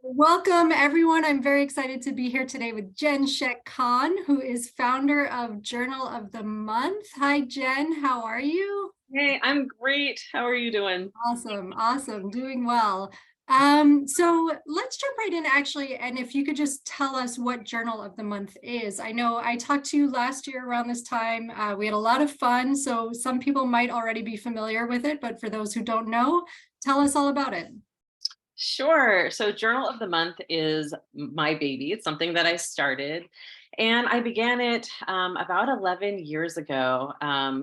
Welcome, everyone. I'm very excited to be here today with Jenn Scheck-Kahn, who is founder of Journal of the Month. Hi, Jen. How are you? Hey, I'm great. How are you doing? Awesome. Awesome. Doing well. So let's jump right in, actually. And if you could just tell us what Journal of the Month is. I know I talked to you last year around this time. We had a lot of fun. So some people might already be familiar with it, but for those who don't know, tell us all about it. Sure. So, Journal of the Month is my baby. It's something that I started, and I began it about 11 years ago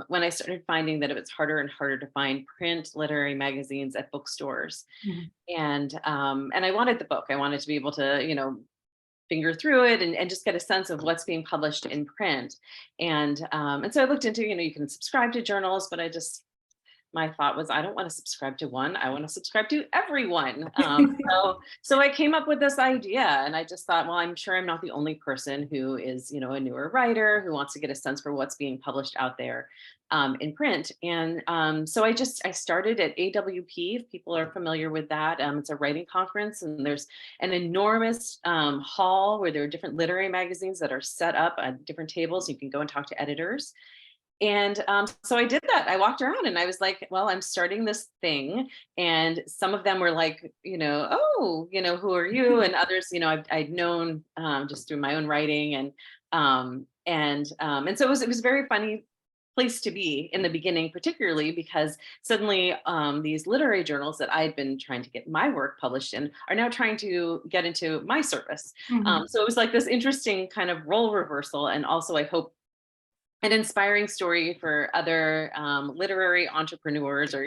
when I started finding that it was harder and harder to find print literary magazines at bookstores. Mhm. And I wanted the book. I wanted to be able to, finger through it and just get a sense of what's being published in print. And so I looked into, you can subscribe to journals, but my thought was, I don't want to subscribe to one. I want to subscribe to everyone. So I came up with this idea, and I just thought, well, I'm sure I'm not the only person who is, a newer writer who wants to get a sense for what's being published out there in print. And so I started at AWP. If people are familiar with that, it's a writing conference, and there's an enormous hall where there are different literary magazines that are set up at different tables. You can go and talk to editors. And so I did that. I walked around and I was like, well, I'm starting this thing. And some of them were like, oh, who are you? And others, I'd known just through my own writing. And so it was a very funny place to be in the beginning, particularly because suddenly these literary journals that I'd been trying to get my work published in are now trying to get into my service. Mhm. So it was like this interesting kind of role reversal. And also, I hope an inspiring story for other literary entrepreneurs, or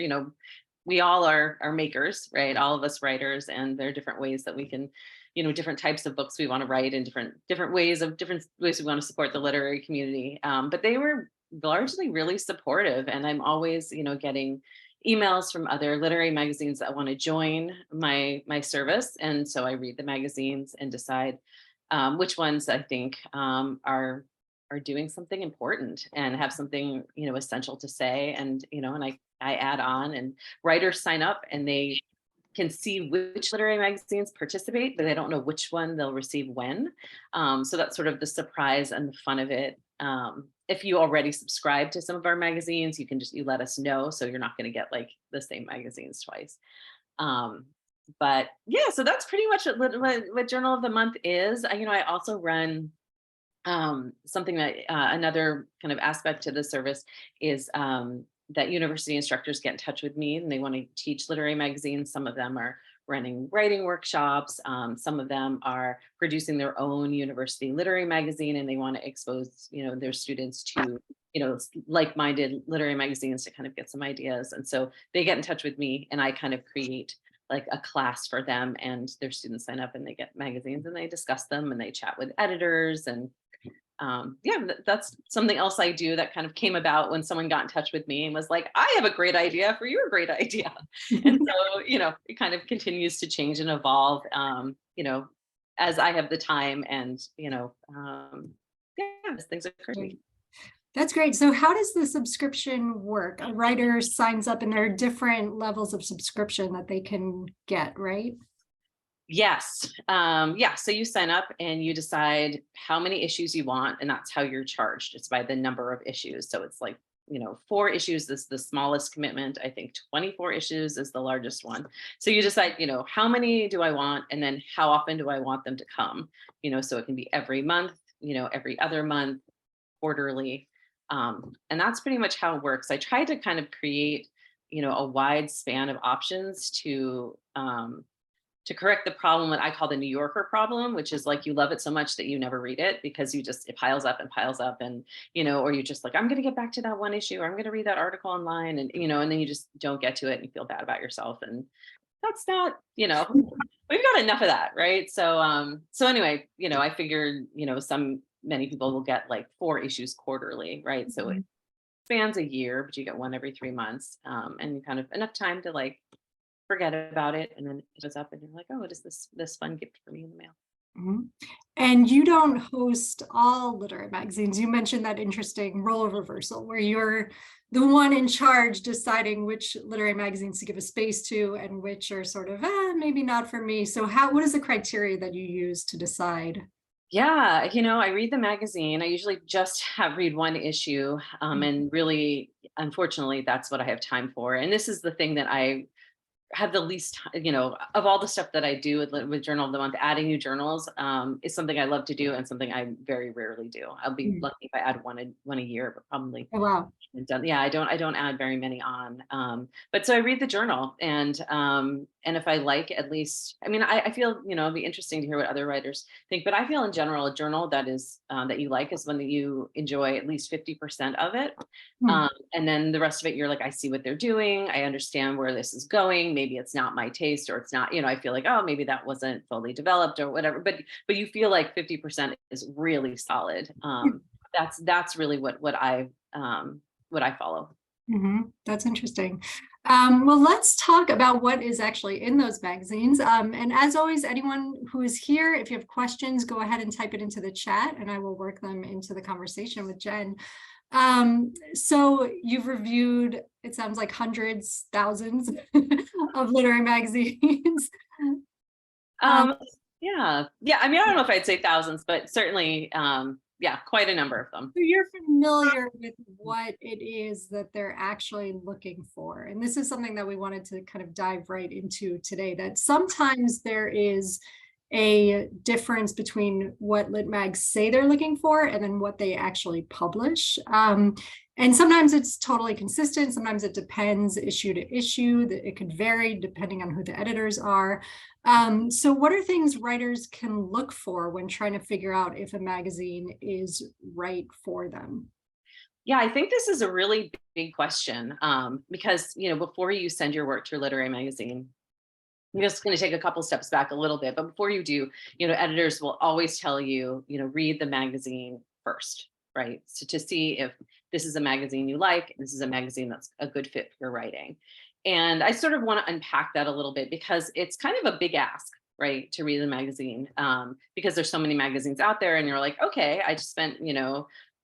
we all are makers, right? All of us writers, and there are different ways that we can, different types of books we want to write, and different ways we want to support the literary community. But they were largely really supportive, and I'm always, getting emails from other literary magazines that want to join my service, and so I read the magazines and decide which ones I think are doing something important and have something essential to say. And I add on, and writers sign up and they can see which literary magazines participate, but they don't know which one they'll receive when. So that's sort of the surprise and the fun of it. If you already subscribe to some of our magazines, you let us know, so you're not going to get like the same magazines twice. Um, but yeah, so that's pretty much what Journal of the Month is. I also run something that another kind of aspect to the service is that university instructors get in touch with me and they want to teach literary magazines. Some of them are running writing workshops. Some of them are producing their own university literary magazine, and they want to expose, their students to, like-minded literary magazines to kind of get some ideas. And so they get in touch with me, and I kind of create like a class for them, and their students sign up and they get magazines and they discuss them and they chat with editors. And that's something else I do that kind of came about when someone got in touch with me and was like, I have a great idea for your great idea. And so, it kind of continues to change and evolve, as I have the time, and, as things occur to me. Great. That's great. So how does the subscription work? A writer signs up and there are different levels of subscription that they can get, right? Yes. Yeah. So you sign up and you decide how many issues you want, and that's how you're charged. It's by the number of issues. So it's like, 4 issues is the smallest commitment. I think 24 issues is the largest one. So you decide, how many do I want? And then how often do I want them to come? So it can be every month, every other month, quarterly. And that's pretty much how it works. I try to kind of create, a wide span of options to correct the problem that I call the New Yorker problem, which is like you love it so much that you never read it because it piles up and piles up, and or you're just like, I'm going to get back to that one issue, or I'm going to read that article online, and then you just don't get to it and you feel bad about yourself, and that's not, we've got enough of that, right? So anyway, I figured, many people will get like 4 issues quarterly, right? So it Mhm. spans a year, but you get one every 3 months, and kind of enough time to like forget about it, and then it goes up and you're like, oh, what is this fun gift for me in the mail? Mhm. And you don't host all literary magazines. You mentioned that interesting role reversal where you're the one in charge deciding which literary magazines to give a space to and which are sort of maybe not for me. So what is the criteria that you use to decide? Yeah, I read the magazine. I usually just read one issue, and really, unfortunately, that's what I have time for. And this is the thing that I have the least, of all the stuff that I do with Journal of the Month, adding new journals is something I love to do and something I very rarely do. I'll be Mhm. lucky if I add one a year, but probably Oh, wow. done. Yeah, I don't add very many on. But so I read the journal, and if I like at least, I mean, I feel it'd be interesting to hear what other writers think, but I feel in general a journal that is that you like is one that you enjoy at least 50% of it. Hmm. And then the rest of it, you're like, I see what they're doing. I understand where this is going. Maybe it's not my taste, or it's not, I feel like, oh, maybe that wasn't fully developed or whatever. But you feel like 50% is really solid. That's really what I follow. That's interesting. Well, let's talk about what is actually in those magazines. And as always, anyone who is here, if you have questions, go ahead and type it into the chat and I will work them into the conversation with Jen. So you've reviewed, it sounds like hundreds, thousands of literary magazines. Um, Um, yeah, yeah. I mean, I don't know if I'd say thousands, but certainly, yeah, quite a number of them. So you're familiar with what it is that they're actually looking for. And this is something that we wanted to kind of dive right into today, that sometimes there is a difference between what lit mags say they're looking for and then what they actually publish. And sometimes it's totally consistent. Sometimes it depends issue to issue. That it could vary depending on who the editors are. So what are things writers can look for when trying to figure out if a magazine is right for them? Yeah, I think this is a really big question, because before you send your work to a literary magazine, I'm just going to take a couple steps back a little bit. But before you do, editors will always tell you, read the magazine first, right? So to see if this is a magazine you like, this is a magazine that's a good fit for your writing. And I sort of want to unpack that a little bit because it's kind of a big ask, right, to read the magazine, because there's so many magazines out there, and you're like, okay, I just spent,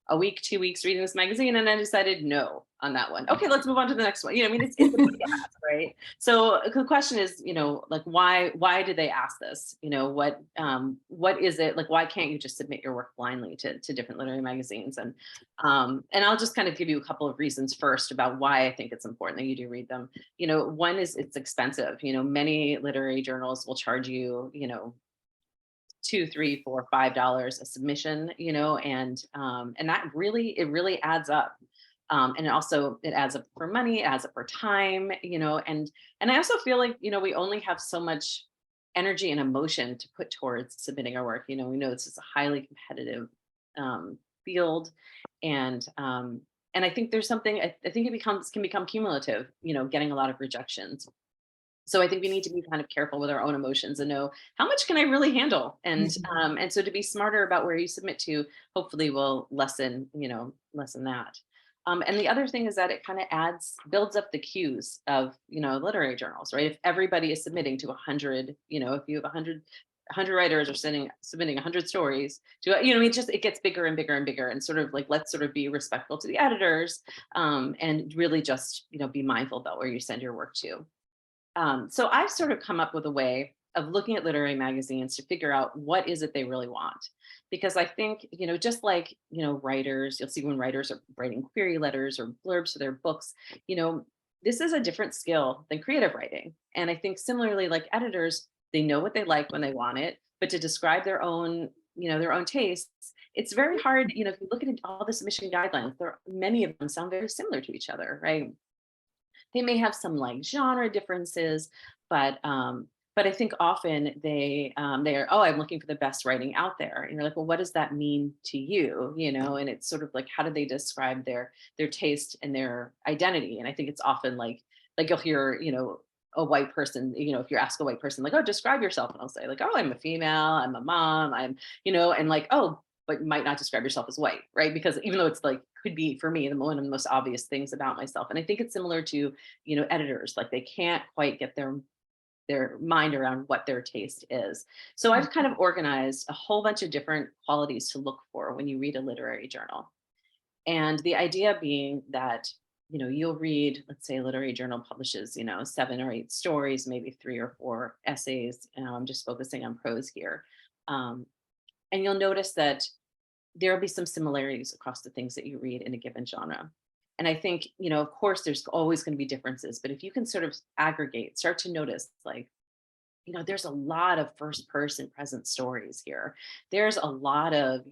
a week, 2 weeks reading this magazine, and I decided no on that one. Okay, let's move on to the next one. I mean, it's a big ask, right? So the question is, like why did they ask this? What is it like? Why can't you just submit your work blindly to different literary magazines? And I'll just kind of give you a couple of reasons first about why I think it's important that you do read them. One is it's expensive. Many literary journals will charge you, two, three, four, $5 a submission, and that really adds up. And it adds up for money, it adds up for time, and I also feel like, we only have so much energy and emotion to put towards submitting our work. We know this is a highly competitive field, and I think there's something I think can become cumulative, getting a lot of rejections. So I think we need to be kind of careful with our own emotions and know how much can I really handle, and so to be smarter about where you submit to hopefully will lessen that. And the other thing is that it kind of builds up the queues of literary journals, right? If everybody is submitting to 100, if you have 100 writers are submitting 100 stories to it gets bigger and bigger and bigger, and sort of like, let's sort of be respectful to the editors, and really just be mindful about where you send your work to. So I've sort of come up with a way of looking at literary magazines to figure out what is it they really want. Because I think, just like, writers, you'll see when writers are writing query letters or blurbs for their books, you know, this is a different skill than creative writing. And I think similarly, like editors, they know what they like when they want it, but to describe their own tastes, it's very hard. If you look at all the submission guidelines, many of them sound very similar to each other, right? They may have some like genre differences, but I think often they are, oh, I'm looking for the best writing out there, and you're like, well, what does that mean to you? And it's sort of like, how do they describe their taste and their identity? And I think it's often like you'll hear, a white person, if you ask a white person like, oh, describe yourself, and I'll say like, oh, I'm a female, I'm a mom, and like, oh, but you might not describe yourself as white, right? Because even though it's like could be for me one of the most obvious things about myself. And I think it's similar to, editors, like they can't quite get their mind around what their taste is. So I've kind of organized a whole bunch of different qualities to look for when you read a literary journal. And the idea being that, you'll read, let's say a literary journal publishes, 7 or 8 stories, maybe 3 or 4 essays. I'm just focusing on prose here. Um, and you'll notice that there'll be some similarities across the things that you read in a given genre. And I think, of course, there's always going to be differences, but if you can sort of aggregate, start to notice, like, there's a lot of first person present stories here. There's a lot of,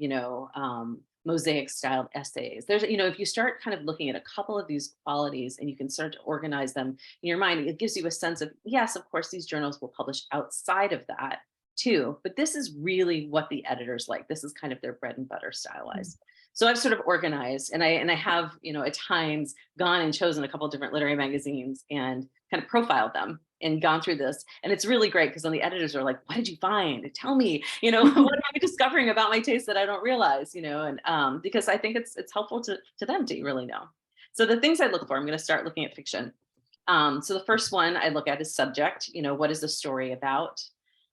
mosaic styled essays. If you start kind of looking at a couple of these qualities and you can start to organize them in your mind, it gives you a sense of, yes, of course, these journals will publish outside of that too, but this is really what the editors like. This is kind of their bread and butter stylized. So I've sort of organized, and I have, at times gone and chosen a couple of different literary magazines and kind of profiled them and gone through this. And it's really great because then the editors are like, what did you find? Tell me, what am I discovering about my taste that I don't realize, and because I think it's helpful to them to really know. So the things I look for, I'm going to start looking at fiction. So the first one I look at is subject. What is the story about?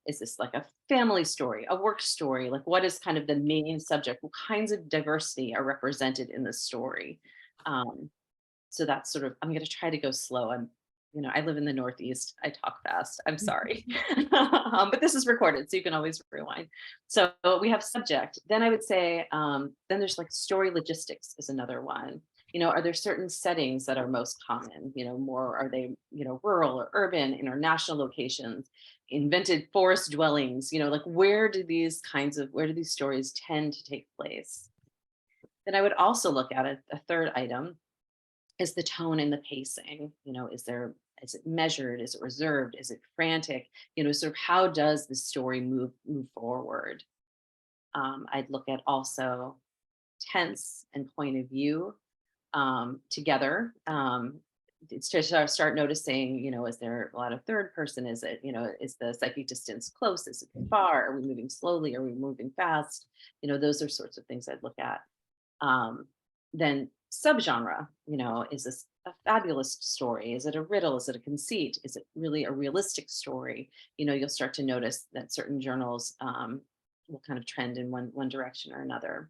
Is this like a family story, a work story? Like, what is kind of the main subject? What kinds of diversity are represented in the story? So that's sort of, I'm going to try to go slow. I live in the Northeast. I talk fast. I'm sorry. But this is recorded, so you can always rewind. So we have subject. Then I would say, then there's like story logistics is another one. Are there certain settings that are most common? More, are they, rural or urban, international locations, invented forest dwellings? Like, where do these stories tend to take place? Then I would also look at a third item is the tone and the pacing. Is it measured? Is it reserved? Is it frantic? Sort of how does the story move forward? I'd look at also tense and point of view together. It's to start noticing, is there a lot of third person? Is it, is the psychic distance close? Is it far? Are we moving slowly? Are we moving fast? Those are sorts of things I'd look at. Then subgenre, is this a fabulous story? Is it a riddle? Is it a conceit? Is it really a realistic story? You'll start to notice that certain journals will kind of trend in one direction or another.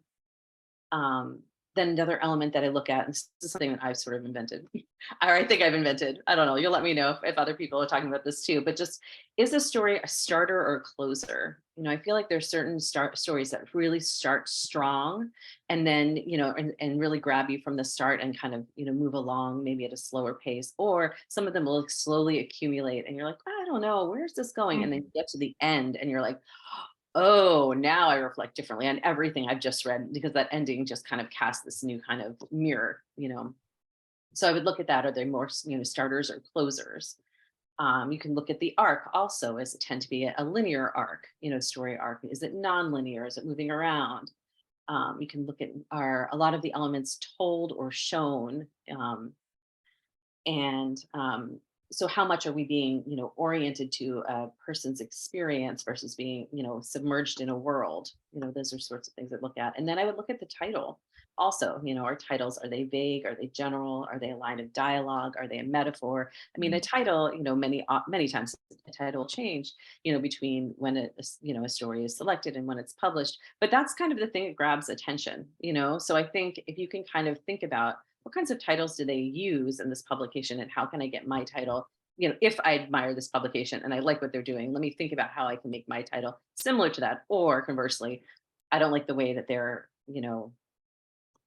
Then another element that I look at, and this is something that I've sort of invented, or I think I've invented. I don't know. You'll let me know if other people are talking about this too. But just, is a story a starter or a closer? I feel like there's certain stories that really start strong, and then and really grab you from the start and kind of move along maybe at a slower pace. Or some of them will slowly accumulate, and you're like, I don't know, where's this going? And then you get to the end, and you're like, oh, now I reflect differently on everything I've just read, because that ending just kind of casts this new kind of mirror. So I would look at that. Are they more, starters or closers? You can look at the arc also. Does it tend to be a linear arc, story arc? Is it non-linear? Is it moving around? You can look at, are a lot of the elements told or shown? And so how much are we being oriented to a person's experience versus being submerged in a world? Those are sorts of things I look at. And then I would look at the title also. Our titles, are they vague? Are they general? Are they a line of dialogue? Are they a metaphor? I mean, a title, many times a title will change between when a story is selected and when it's published, but that's kind of the thing that grabs attention. So I think if you can kind of think about what kinds of titles do they use in this publication, and how can I get my title? If I admire this publication and I like what they're doing, let me think about how I can make my title similar to that. Or conversely, I don't like the way that they're,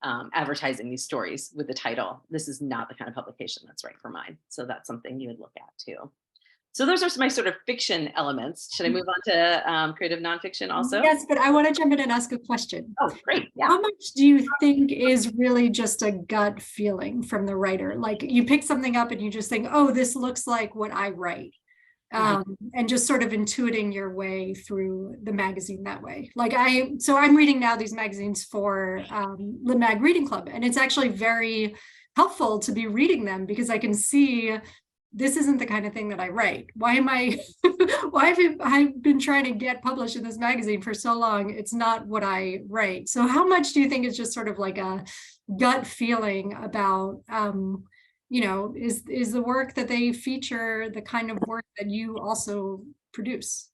advertising these stories with the title. This is not the kind of publication that's right for mine. So that's something you would look at too. So those are my sort of fiction elements. Should I move on to creative nonfiction also? Yes, but I want to jump in and ask a question. Oh, great. Yeah. How much do you think is really just a gut feeling from the writer? Like, you pick something up and you just think, oh, this looks like what I write. And just sort of intuiting your way through the magazine that way. So I'm reading now these magazines for Lit Mag Reading Club, and it's actually very helpful to be reading them, because I can see this isn't the kind of thing that I write. Why have I been trying to get published in this magazine for so long? It's not what I write. So how much do you think is just sort of like a gut feeling about is the work that they feature the kind of work that you also produce?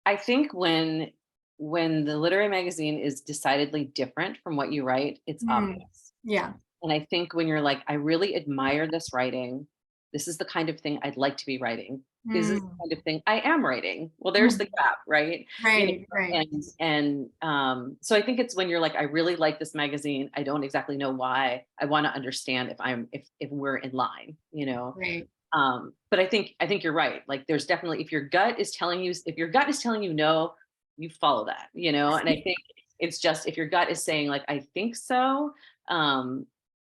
I think when the literary magazine is decidedly different from what you write, it's Mm, obvious. yeah. And I think when you're like, I really admire this writing, this is the kind of thing I'd like to be writing. Is this the Mm, kind of thing I am writing? Well, there's the mhm. gap, right? You know, Right, right. so I think it's when you're like, I really like this magazine. I don't exactly know why. I want to understand if we're in line, you know. Right. But I think you're right. Like there's definitely if your gut is telling you no, you follow that, you know. And I think it's just if your gut is saying like I think so, um,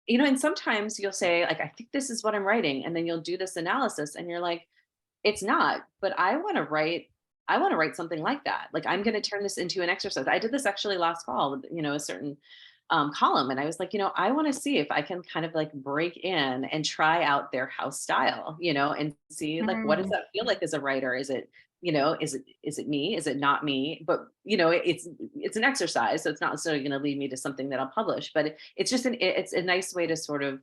and sometimes you'll say like I think this is what I'm writing, and then you'll do this analysis, and you're like it's not, but I want to write something like that. Like I'm going to turn this into an exercise. I did this actually last fall with, a certain column. And I was like, I want to see if I can kind of like break in and try out their house style, and see like, what does Mm, that feel like as a writer? Is it me? Is it not me? But, it's an exercise. So it's not necessarily going to lead me to something that I'll publish, but it's just it's a nice way to sort of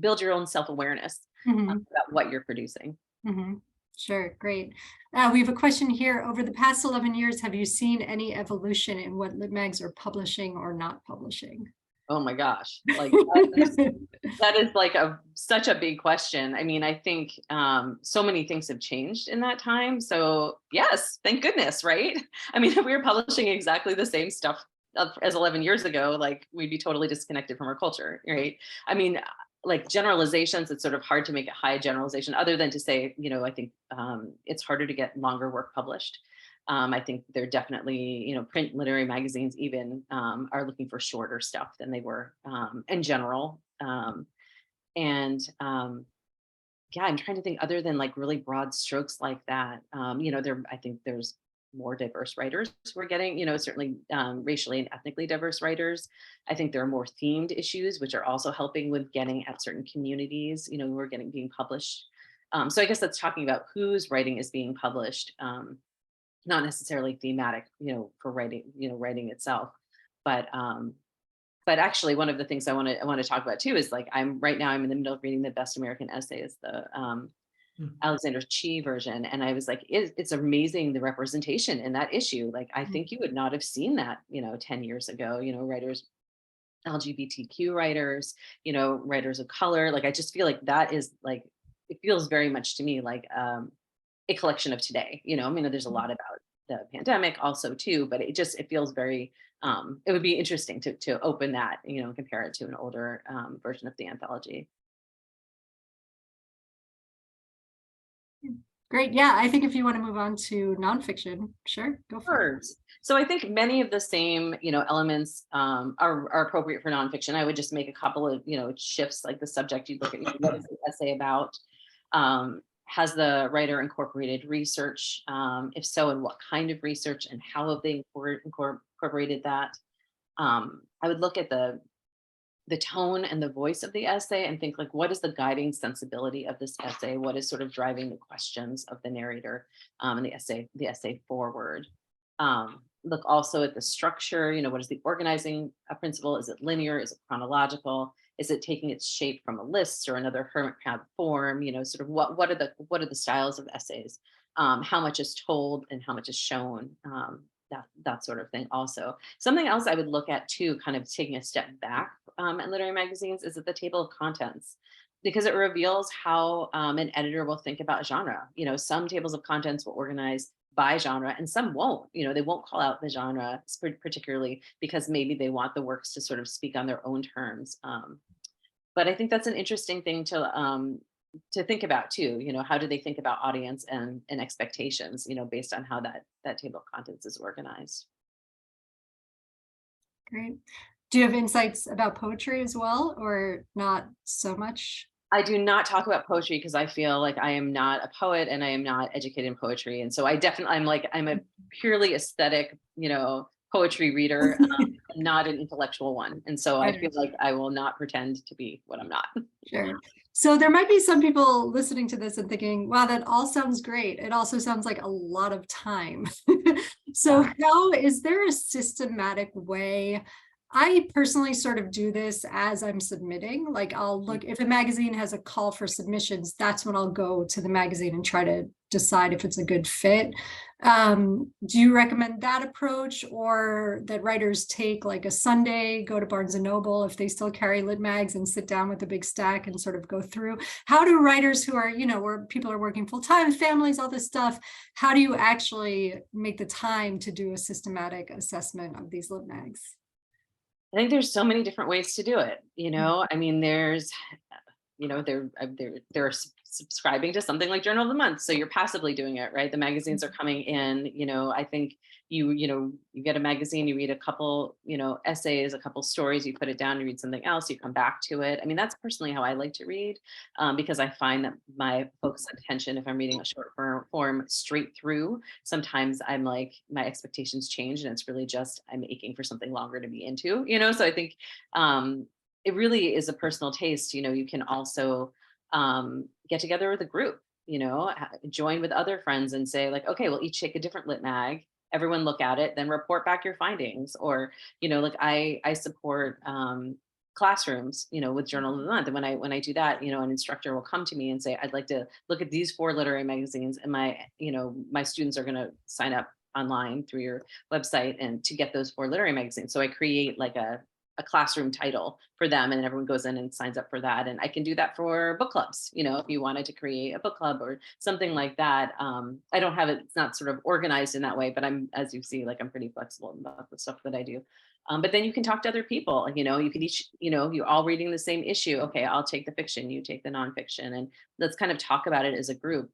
build your own self-awareness mhm, about what you're producing. mhm. Sure, great. We have a question here. Over the past 11 years, have you seen any evolution in what lit mags are publishing or not publishing? Oh my gosh. Like that is like such a big question. I mean, I think so many things have changed in that time. So yes, thank goodness, right? I mean, if we were publishing exactly the same stuff as 11 years ago, like we'd be totally disconnected from our culture, right? I mean, like generalizations, it's sort of hard to make a high generalization other than to say, I think it's harder to get longer work published. I think they're definitely, print literary magazines even are looking for shorter stuff than they were in general. And Yeah, I'm trying to think other than like really broad strokes like that. I think there's more diverse writers we're getting, certainly racially and ethnically diverse writers. I think there are more themed issues, which are also helping with getting at certain communities, who are getting being published. So I guess that's talking about whose writing is being published. Not necessarily thematic, for writing, writing itself. But actually one of the things I want to talk about too is like I'm in the middle of reading the Best American Essays, the Mm. Alexander Chee version. And I was like, it's amazing the representation in that issue. Like I Mhm. think you would not have seen that, 10 years ago, writers, LGBTQ writers, writers of color. Like I just feel like that is like it feels very much to me like a collection of today. I mean, there's a lot about the pandemic also too, but it feels very. It would be interesting to open that, and compare it to an older version of the anthology. Great. Yeah, I think if you want to move on to nonfiction, sure, go for it. Words. So I think many of the same, elements are appropriate for nonfiction. I would just make a couple of, shifts, like the subject. You look at, what is the essay about? Has the writer incorporated research? If so, and what kind of research, and how have they incorporated that? I would look at the tone and the voice of the essay and think like, what is the guiding sensibility of this essay? What is sort of driving the questions of the narrator and the essay forward? Look also at the structure, what is the organizing principle? Is it linear? Is it chronological? Is it taking its shape from a list or another hermit crab form? Sort of what are the styles of essays? How much is told and how much is shown? That sort of thing. Also, something else I would look at too, kind of taking a step back in literary magazines, is at the table of contents, because it reveals how an editor will think about genre. Some tables of contents will organize by genre and some won't. They won't call out the genre particularly because maybe they want the works to sort of speak on their own terms. But I think that's an interesting thing to think about too. How do they think about audience and expectations, based on how that table of contents is organized. Great. Do you have insights about poetry as well, or not so much? I do not talk about poetry because I feel like I am not a poet and I am not educated in poetry. And so I'm a purely aesthetic, poetry reader, and not an intellectual one. And so I feel Right. like I will not pretend to be what I'm not. Sure. So there might be some people listening to this and thinking, wow, that all sounds great. It also sounds like a lot of time. So Yeah. how is there a systematic way I personally sort of do this as I'm submitting. Like I'll Mm. look, if a magazine has a call for submissions, that's when I'll go to the magazine and try to decide if it's a good fit. Do you recommend that approach, or that writers take like a Sunday, go to Barnes and Noble if they still carry lit mags, and sit down with a big stack and sort of go through? How do writers who are, where people are working full time, families, all this stuff, how do you actually make the time to do a systematic assessment of these lit mags? I think there's so many different ways to do it. Mm. I mean, there's, they're subscribing to something like Journal of the Month, so you're passively doing it, right? The magazines are coming in. I think you get a magazine, you read a couple, essays, a couple stories, you put it down, you read something else, you come back to it. I mean, that's personally how I like to read, because I find that my focus and attention, if I'm reading a short form straight through, sometimes I'm like my expectations change, and it's really just I'm aching for something longer to be into. So I think um, it really is a personal taste. You can also get together with a group, join with other friends and say like, okay, we'll each take a different lit mag, everyone look at it, then report back your findings. Or, like I support classrooms, with Journal of the Month. And when I do that, an instructor will come to me and say, I'd like to look at these 4 literary magazines, and my students are going to sign up online through your website and to get those 4 literary magazines. So I create like a classroom title for them, and then everyone goes in and signs up for that. And I can do that for book clubs, if you wanted to create a book club or something like that. I don't have it, it's not sort of organized in that way, but I'm, as you see, like I'm pretty flexible about the stuff that I do. But then you can talk to other people, you could each, you're all reading the same issue. Okay, I'll take the fiction, you take the nonfiction, and let's kind of talk about it as a group.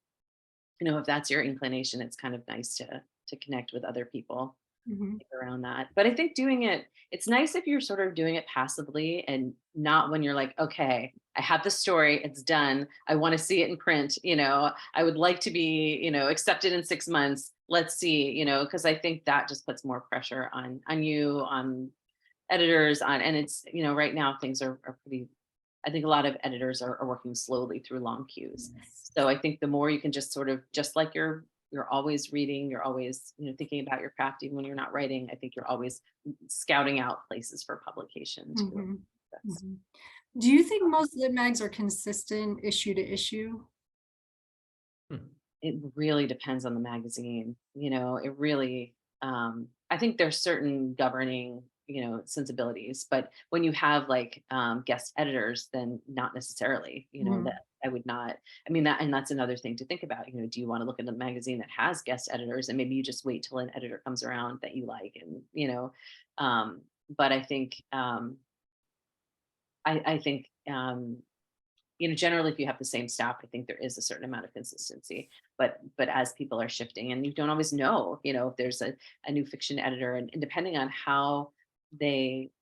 If that's your inclination, it's kind of nice to connect with other people Mhm. around that. But I think it's nice if you're sort of doing it passively, and not when you're like, okay, I have the story, it's done, I want to see it in print, I would like to be, accepted in 6 months. Let's see, because I think that just puts more pressure on you, on editors, on, and it's, right now things are pretty, I think a lot of editors are working slowly through long queues. Yes. So I think the more you can just sort of, just like you're always reading, you're always, thinking about your craft, even when you're not writing. I think you're always scouting out places for publication too. Mhm. That's Mhm. Do you think most lit mags are consistent issue to issue? Hmm. It really depends on the magazine. It really, I think there's certain governing, sensibilities, but when you have like guest editors, then not necessarily, Mhm. that I would not, I mean, and that's another thing to think about. Do you want to look at a magazine that has guest editors, and maybe you just wait till an editor comes around that you like, and, um, but I think generally, if you have the same staff, I think there is a certain amount of consistency. But as people are shifting, and you don't always know, if there's a new fiction editor, and depending on they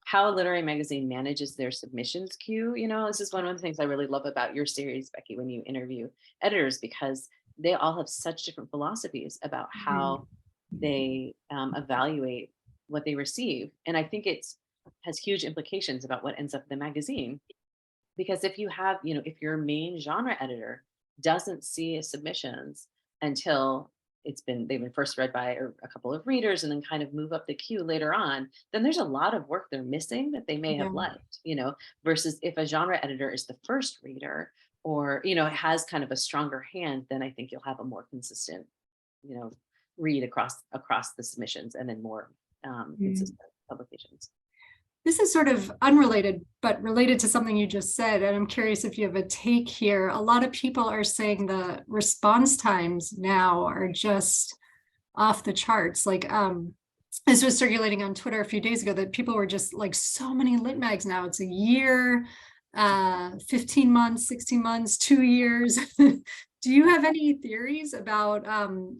how a literary magazine manages their submissions queue, this is one of the things I really love about your series, Becky, when you interview editors, because they all have such different philosophies about Mhm. how they evaluate what they receive. And I think it's has huge implications about what ends up in the magazine, because if your main genre editor doesn't see submissions until they've been first read by a couple of readers, and then kind of move up the queue later on, then there's a lot of work they're missing that they may Yeah. have liked, versus if a genre editor is the first reader, or, has kind of a stronger hand, then I think you'll have a more consistent, you know, read across the submissions, and then more Mm. consistent publications. This is sort of unrelated, but related to something you just said. And I'm curious if you have a take here. A lot of people are saying the response times now are just off the charts. Like, this was circulating on Twitter a few days ago that people were just like, so many lit mags now. It's a year, 15 months, 16 months, 2 years. Do you have any theories about,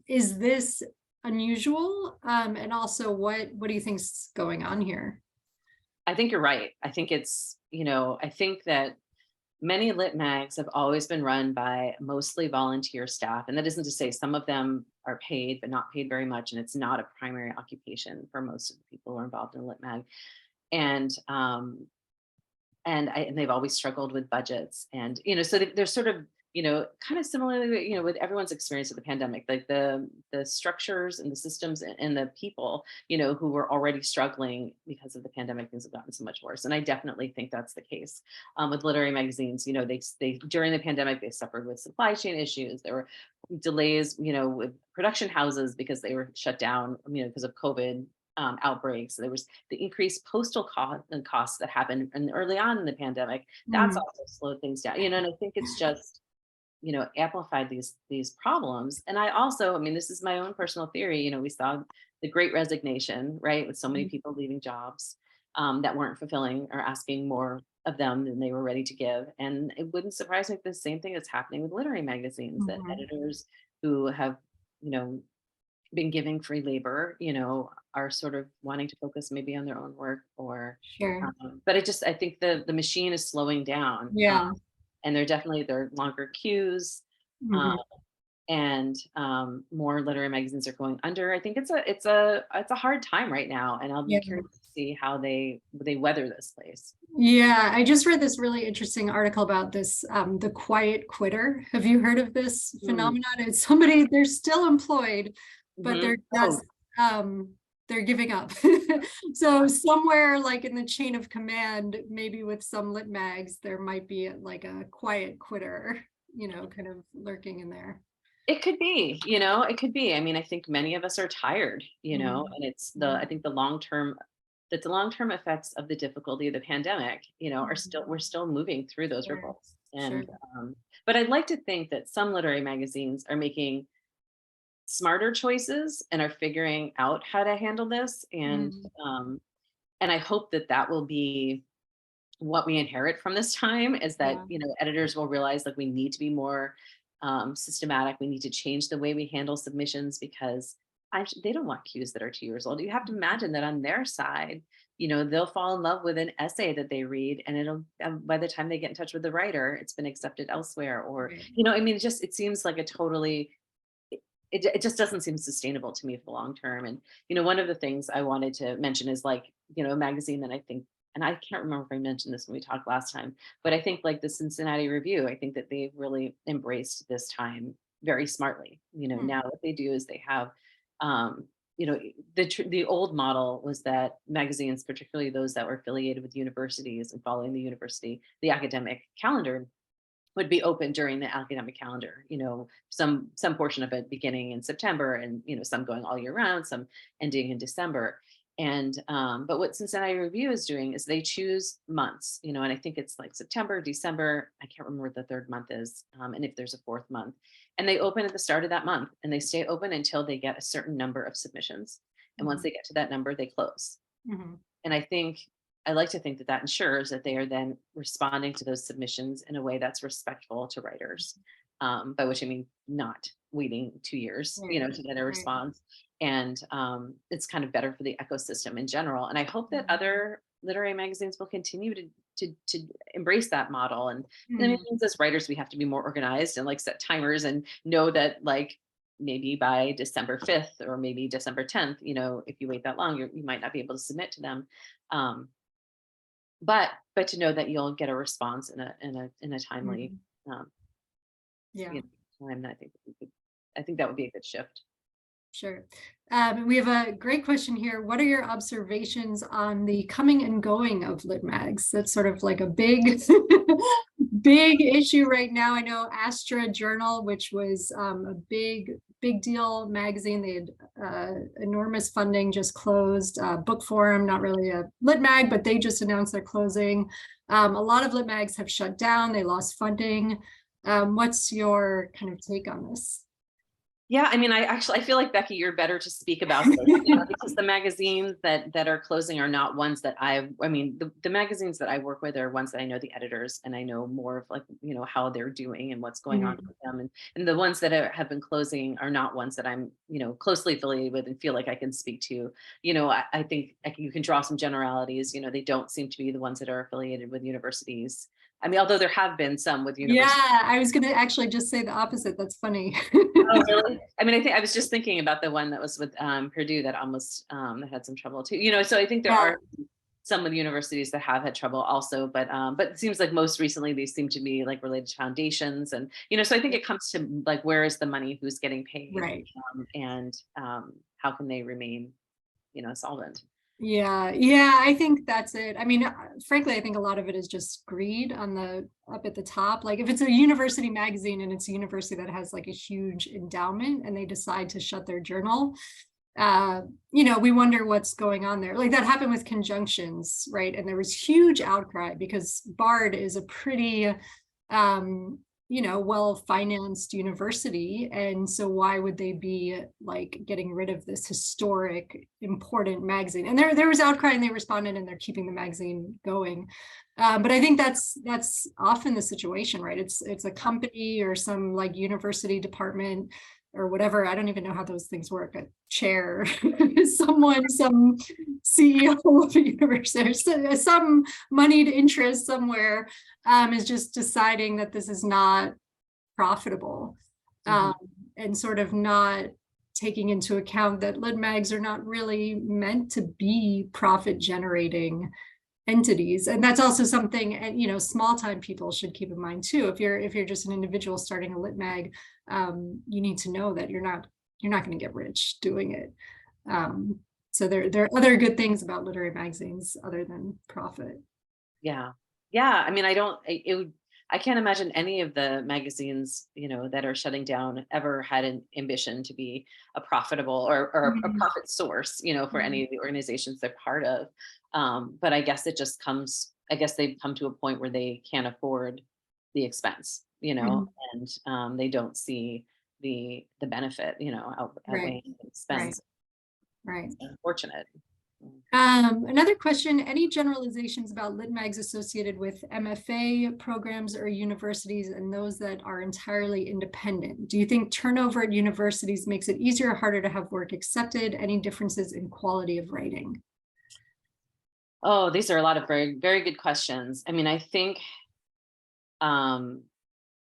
is this unusual? And also what do you think's going on here? I think you're right. I think I think that many lit mags have always been run by mostly volunteer staff. And that isn't to say some of them are paid, but not paid very much. And it's not a primary occupation for most of the people who are involved in a lit mag. And and they've always struggled with budgets. And, so they're sort of, kind of similarly, with everyone's experience of the pandemic, like the structures and the systems and the people, who were already struggling because of the pandemic, things have gotten so much worse. And I definitely think that's the case with literary magazines. They during the pandemic they suffered with supply chain issues. There were delays, with production houses because they were shut down, because of COVID outbreaks. There was the increased postal costs that happened early on in the pandemic. That's Mm, also slowed things down. And I think it's just amplified these problems. And I also, I mean, this is my own personal theory. We saw the Great Resignation, right, with so many mm, people leaving jobs that weren't fulfilling or asking more of them than they were ready to give. And it wouldn't surprise me if the same thing is happening with literary magazines, that mhm. editors who have, you know, been giving free labor, are sort of wanting to focus maybe on their own work or, Sure. but I think the machine is slowing down. Yeah. And there are longer queues, um, Mhm. and more literary magazines are going under. I think it's a hard time right now, and I'll be Yeah. curious to see how they weather this place. Yeah, I just read this really interesting article about this, the quiet quitter. Have you heard of this Mm, phenomenon? It's somebody, they're still employed, but mhm. Oh, um, they're giving up. So somewhere like in the chain of command, maybe with some lit mags, there might be like a quiet quitter, kind of lurking in there. it could be, it could be. I mean, I think many of us are tired, Mhm. and I Mhm. think the long-term effects of the difficulty of the pandemic, we're Mhm. still moving through those Sure. ripples. Sure. And but I'd like to think that some literary magazines are making smarter choices and are figuring out how to handle this. Mm. Um, and I hope that that will be what we inherit from this time, is that, Yeah. editors will realize like we need to be more systematic. We need to change the way we handle submissions because they don't want cues that are 2 years old. You have to imagine that on their side, they'll fall in love with an essay that they read, and it'll by the time they get in touch with the writer, it's been accepted elsewhere. Or, Right. I mean, it seems like a totally it just doesn't seem sustainable to me for the long term. And one of the things I wanted to mention is like, a magazine that I think, and I can't remember if I mentioned this when we talked last time, but I think like the Cincinnati Review, I think that they've really embraced this time very smartly. Hmm. Now what they do is they have, um, the old model was that magazines, particularly those that were affiliated with universities and following the academic calendar, would be open during the academic calendar, some portion of it beginning in September, and some going all year round, some ending in December. And but what Cincinnati Review is doing is they choose months, and I think it's like September, December, I can't remember what the third month is, and if there's a fourth month, and they open at the start of that month and they stay open until they get a certain number of submissions, and once Mhm. they get to that number they close. Mhm. And I like to think that that ensures that they are then responding to those submissions in a way that's respectful to writers, by which I mean not waiting 2 years, Right. to get a Right. response. And it's kind of better for the ecosystem in general. And I hope that other literary magazines will continue to embrace that model. And then it Mhm. means as writers, we have to be more organized and like set timers and know that like maybe by December 5th or maybe December 10th, if you wait that long, you might not be able to submit to them. Um, but to know that you'll get a response in a timely, Mhm. um, Yeah. you time, that I think that would be a good shift. Sure. We have a great question here. What are your observations on the coming and going of lit mags? That's sort of like a big, big issue right now. I know Astra Journal, which was a big deal magazine. They had enormous funding, just closed. Book Forum, not really a lit mag, but they just announced they're closing. A lot of lit mags have shut down. They lost funding. What's your kind of take on this? Yeah, I mean, I feel like Becky, you're better to speak about this, because the magazines that are closing are not ones that I mean, the magazines that I work with are ones that I know the editors and I know more of like, how they're doing and what's going on Mhm. with them. And the ones that have been closing are not ones that I'm, closely affiliated with and feel like I can speak to. I think you can draw some generalities. They don't seem to be the ones that are affiliated with universities. I mean, although there have been some with universities. Yeah, I was gonna actually just say the opposite. That's funny. Oh, really? I mean, I think I was just thinking about the one that was with Purdue that almost that had some trouble too. So I think there Yeah. are some of the universities that have had trouble also, but it seems like most recently these seem to be like related to foundations, and so I think it comes to like, where is the money, who's getting paid, Right. and how can they remain solvent. Yeah, yeah, I think that's it. I mean, frankly, I think a lot of it is just greed on the up at the top. Like if it's a university magazine and it's a university that has like a huge endowment and they decide to shut their journal, we wonder what's going on there. Like that happened with Conjunctions, right? And there was huge outcry because Bard is a pretty well-financed university. And so why would they be like getting rid of this historic, important magazine? And there was outcry and they responded and they're keeping the magazine going. But I think that's often the situation, right? It's a company or some like university department or whatever. I don't even know how those things work. A chair, some CEO of a university, some moneyed interest somewhere is just deciding that this is not profitable, and sort of not taking into account that lit mags are not really meant to be profit generating entities. And that's also something, and small time people should keep in mind too. If you're just an individual starting a lit mag, you need to know that you're not going to get rich doing it. So there are other good things about literary magazines other than profit. Yeah. I mean, I can't imagine any of the magazines, that are shutting down ever had an ambition to be a profitable or a profit source, for any of the organizations they're part of. But I guess they've come to a point where they can't afford the expense, and they don't see the benefit, Right, outweighing the right, expense. right. It's unfortunate. Another question, any generalizations about lit mags associated with MFA programs or universities and those that are entirely independent? Do you think turnover at universities makes it easier or harder to have work accepted? Any differences in quality of writing? Oh, these are a lot of very, very good questions. I mean, I think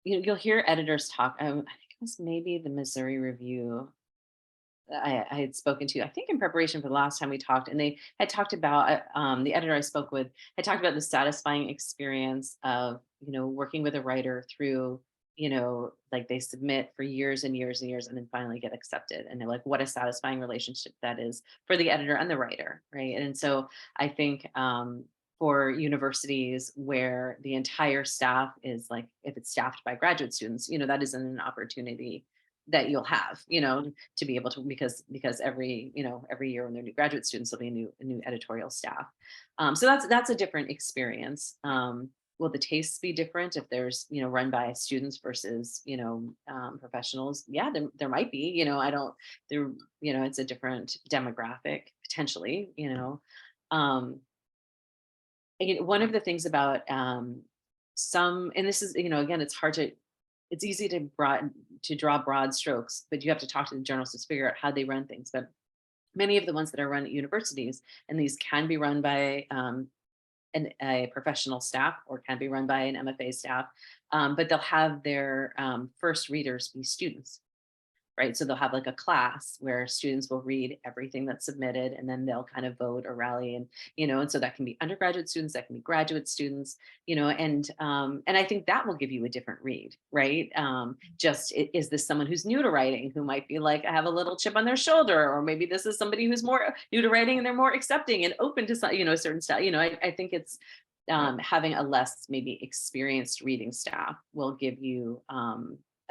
you'll hear editors talk. I think it was maybe the Missouri Review I had spoken to, I think in preparation for the last time we talked, and they had talked about the editor I spoke with had talked about the satisfying experience of working with a writer through like they submit for years and years and years and then finally get accepted, and they're like, what a satisfying relationship that is for the editor and the writer, right? And so I think for universities where the entire staff is like, if it's staffed by graduate students, that isn't an opportunity that you'll have, to be able to, because every year when they're new graduate students, there'll be a new editorial staff. So that's a different experience. Will the tastes be different if there's run by students versus professionals? Yeah, there might be. I don't. There, it's a different demographic potentially. One of the things about some, and this is again, it's easy to draw broad strokes, but you have to talk to the journalists to figure out how they run things. But many of the ones that are run at universities, and these can be run by a professional staff or can be run by an MFA staff, but they'll have their first readers be students. Right. So they'll have like a class where students will read everything that's submitted and then they'll kind of vote or rally, and so that can be undergraduate students, that can be graduate students, and I think that will give you a different read, right? Is this someone who's new to writing who might be like, I have a little chip on their shoulder, or maybe this is somebody who's more new to writing and they're more accepting and open to some, a certain style. I think it's having a less maybe experienced reading staff will give you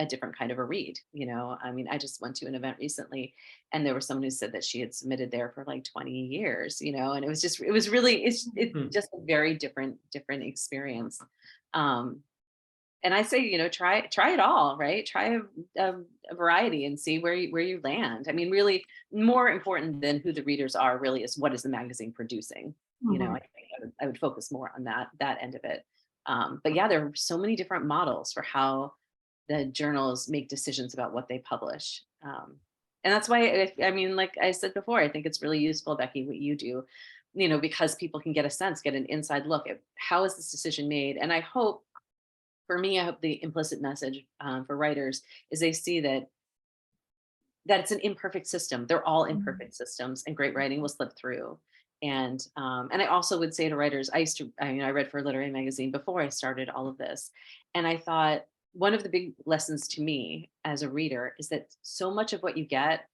a different kind of a read. I mean, I just went to an event recently and there was someone who said that she had submitted there for like 20 years, and it's just just a very different experience. And I say, try it all, right? Try a variety and see where you land. I mean, really more important than who the readers are really is what is the magazine producing. I think I would focus more on that end of it. But yeah, there are so many different models for how the journals make decisions about what they publish. And that's why, I mean, like I said before, I think it's really useful, Becky, what you do, because people can get an inside look at how is this decision made. And I hope the implicit message for writers is they see that it's an imperfect system. They're all imperfect systems, and great writing will slip through. And I also would say to writers, I read for a literary magazine before I started all of this. And I thought one of the big lessons to me as a reader is that so much of what you get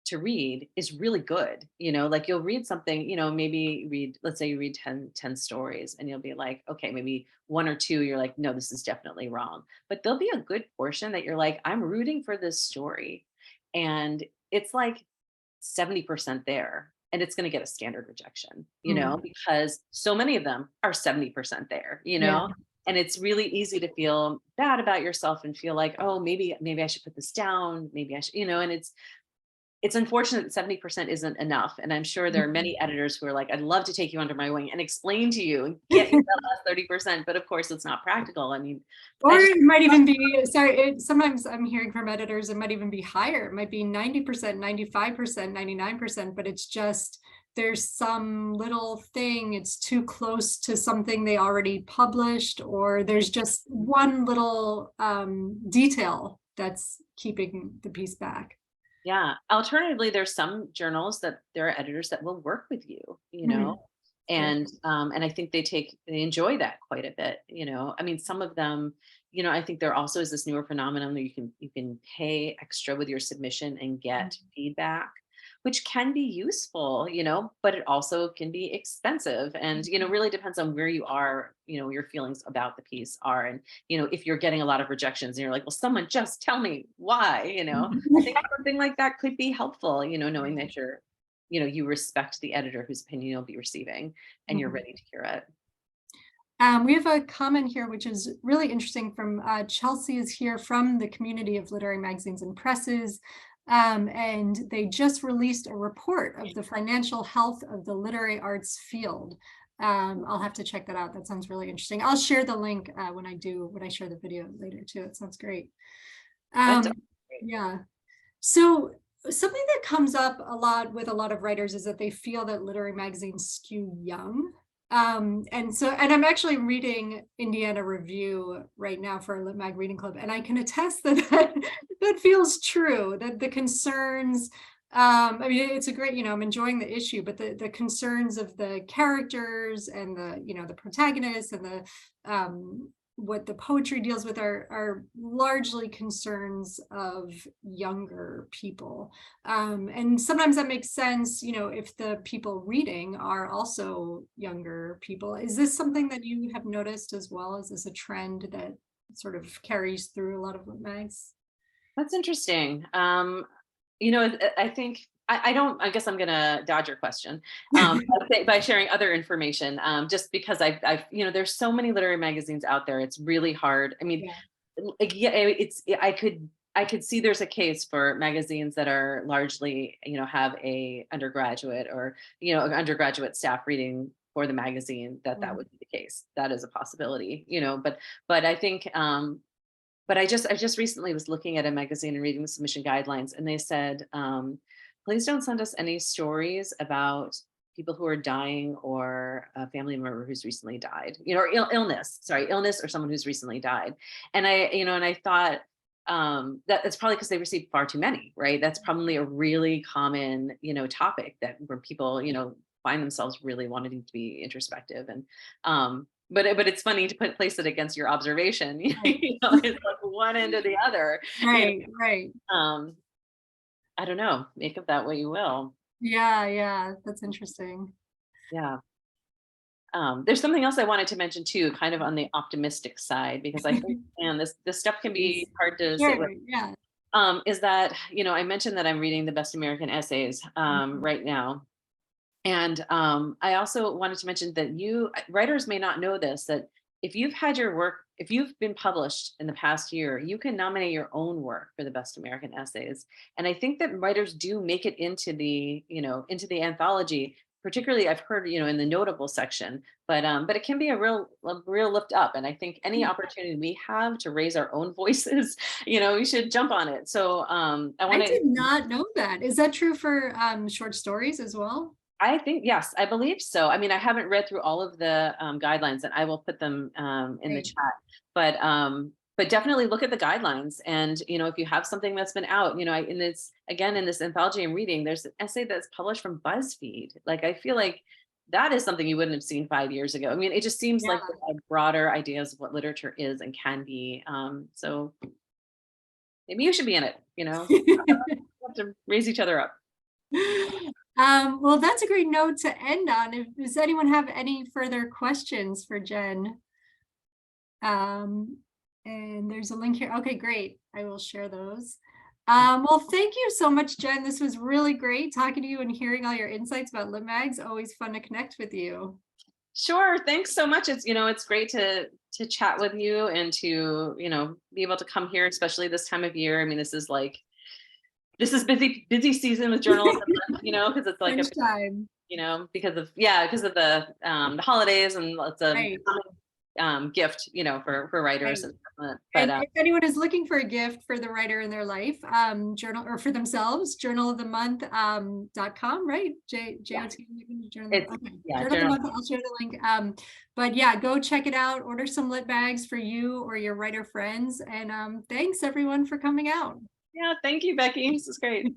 to read is really good. Like you'll read something, maybe let's say you read 10 stories and you'll be like, okay, maybe one or two, you're like, no, this is definitely wrong. But there'll be a good portion that you're like, I'm rooting for this story. And it's like 70% there. And it's going to get a standard rejection, Mm. because so many of them are 70% there, Yeah. and it's really easy to feel bad about yourself and feel like, oh, maybe I should put this down. Maybe I should, and it's unfortunate that 70% isn't enough. And I'm sure there are many editors who are like, I'd love to take you under my wing and explain to you and get you that last 30%. But of course, it's not practical. I mean, Or it might even be, sorry, sometimes I'm hearing from editors, it might even be higher. It might be 90%, 95%, 99%, but it's just, there's some little thing, it's too close to something they already published, or there's just one little detail that's keeping the piece back. yeah. Alternatively, there's some journals that there are editors that will work with you, Mhm. Sure. and I think they enjoy that quite a bit. I mean, some of them, I think there also is this newer phenomenon that you can pay extra with your submission and get feedback, which can be useful, but it also can be expensive, and really depends on where you are, your feelings about the piece are. And if you're getting a lot of rejections and you're like, well, someone just tell me why, I think something like that could be helpful, knowing that you respect the editor whose opinion you'll be receiving and you're Mhm. ready to hear it. We have a comment here, which is really interesting from Chelsea is here from the community of literary magazines and presses. And they just released a report of the financial health of the literary arts field. I'll have to check that out. That sounds really interesting. I'll share the link when I share the video later too. It sounds great. That's Um, great. yeah. So something that comes up a lot with a lot of writers is that they feel that literary magazines skew young. And I'm actually reading Indiana Review right now for a Lit Mag Reading Club, and I can attest that that feels true, that the concerns, I mean, it's a great, I'm enjoying the issue, but the concerns of the characters and the protagonists and what the poetry deals with are largely concerns of younger people. And sometimes that makes sense, if the people reading are also younger people. Is this something that you have noticed as well? Is this a trend that sort of carries through a lot of mags? That's interesting. I think I guess I'm gonna dodge your question by sharing other information. Just because there's so many literary magazines out there. It's really hard. I mean, Yeah. like, yeah, I could see there's a case for magazines that are largely, have a undergraduate or, undergraduate staff reading for the magazine, that would be the case. That is a possibility, but I think, but I just recently was looking at a magazine and reading the submission guidelines, and they said, please don't send us any stories about people who are dying or a family member who's recently died, or illness or someone who's recently died. And I thought, that it's probably because they received far too many, right? That's probably a really common, topic where people, find themselves really wanting to be introspective. And but it's funny to place it against your observation. Right. It's like one end or the other. you Right, right. know I don't know, make of that what you will. Yeah, yeah, that's interesting. Yeah. There's something else I wanted to mention too, kind of on the optimistic side, because I think, man, this stuff can Please. be hard to sit with. Sure, yeah. Is that, I mentioned that I'm reading the Best American Essays Mhm. right now. And I also wanted to mention that writers may not know this, that if you've been published in the past year, you can nominate your own work for the Best American Essays. And I think that writers do make it into the anthology. Particularly, I've heard, in the notable section, but it can be a real lift up. And I think any opportunity we have to raise our own voices, we should jump on it. So I I want to. did not know that. Is that true for short stories as well? I think, yes, I believe so. I mean, I haven't read through all of the guidelines, and I will put them in the Right. chat. But but definitely look at the guidelines. And, if you have something that's been out, in this anthology I'm reading, there's an essay that's published from BuzzFeed. Like, I feel like that is something you wouldn't have seen 5 years ago. I mean, it just seems Yeah. like a broader ideas of what literature is and can be. So maybe you should be in it, We have to raise each other up. Well, that's a great note to end on. Does anyone have any further questions for Jenn? And there's a link here. Okay, great. I will share those. Well, thank you so much, Jenn. This was really great talking to you and hearing all your insights about Lit Mags. Always fun to connect with you. Sure. Thanks so much. It's great to chat with you and to, be able to come here, especially this time of year. I mean, this is busy season with Journal of the Month, because it's like Time. because of the holidays and lots of Right. gift, for writers. Right. But And if anyone is looking for a gift for the writer in their life, journal, or for themselves, journalofthemonth.com, right? J-O-T, journal. It's, Okay. yeah, Journal of the Month, I'll share the link. But yeah, go check it out, order some Lit Bags for you or your writer friends. And thanks everyone for coming out. yeah, thank you, Becky. This is great.